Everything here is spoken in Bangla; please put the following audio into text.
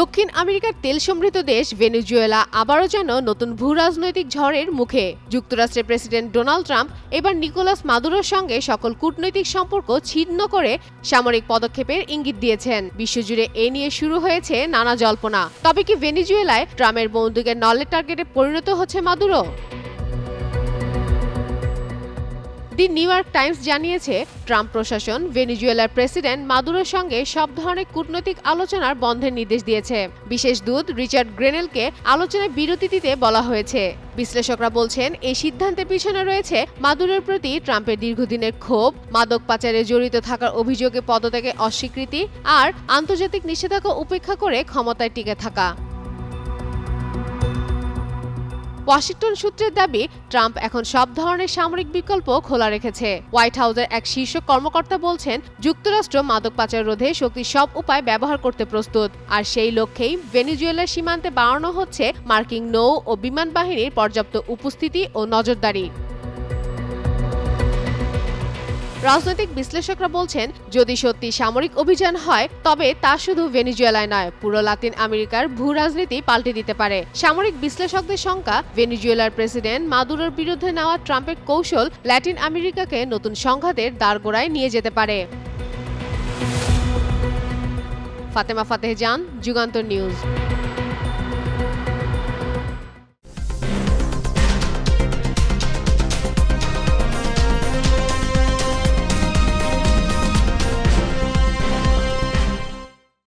দক্ষিণ আমেরিকার তেল সমৃদ্ধ দেশ ভেনেজুয়েলা আবারও যেন নতুন ভূরাজনৈতিক ঝড়ের মুখে। যুক্তরাষ্ট্রের প্রেসিডেন্ট ডোনাল্ড ট্রাম্প এবার নিকোলাস মাদুরোর সঙ্গে সকল কূটনৈতিক সম্পর্ক ছিন্ন করে সামরিক পদক্ষেপের ইঙ্গিত দিয়েছেন। বিশ্বজুড়ে এ নিয়ে শুরু হয়েছে নানা জল্পনা। তবে কি ভেনেজুয়েলায় ট্রাম্পের বন্দুকের নলের টার্গেটে পরিণত হচ্ছে মাদুরো? দি নিউ ইয়র্ক টাইমস জানিয়েছে, ট্রাম্প প্রশাসন ভেনেজুয়েলার প্রেসিডেন্ট মাদুরোর সঙ্গে সব ধরনের কূটনৈতিক আলোচনার বন্ধের নির্দেশ দিয়েছে। বিশেষ দূত রিচার্ড গ্রেনেলকে আলোচনায় বিরতি দিতে বলা হয়েছে। বিশ্লেষকরা বলছেন, এই সিদ্ধান্তের পিছনে রয়েছে মাদুরোর প্রতি ট্রাম্পের দীর্ঘদিনের ক্ষোভ, মাদক পাচারে জড়িত থাকার অভিযোগে পদত্যাগের অস্বীকৃতি আর আন্তর্জাতিক নিষেধাজ্ঞা উপেক্ষা করে ক্ষমতায় টিকে থাকা। ওয়াশিংটন সূত্রের দাবি, ট্রাম্প এখন সব ধরনের সামরিক বিকল্প খোলা রেখেছে। হোয়াইট হাউসের এক শীর্ষ কর্মকর্তা বলছেন, যুক্তরাষ্ট্র মাদক পাচার রোধে শক্তির সব উপায় ব্যবহার করতে প্রস্তুত। আর সেই লক্ষ্যেই ভেনেজুয়েলার সীমান্তে বাড়ানো হচ্ছে মার্কিন নৌ ও বিমান বাহিনীর পর্যাপ্ত উপস্থিতি ও নজরদারি। রাজনৈতিক বিশ্লেষকরা বলছেন, যদি সত্যি সামরিক অভিযান হয় তবে তা শুধু ভেনেজুয়েলায় নয়, পুরো লাতিন আমেরিকার ভূ রাজনীতি পাল্টে দিতে পারে। সামরিক বিশ্লেষকদের শঙ্কা, ভেনেজুয়েলার প্রেসিডেন্ট মাদুরোর বিরুদ্ধে নেওয়া ট্রাম্পের কৌশল ল্যাটিন আমেরিকাকে নতুন সংঘাতের দাঁড়গোড়ায় নিয়ে যেতে পারে। ফাতেমা ফাতেহ জান, যুগান্তর নিউজ।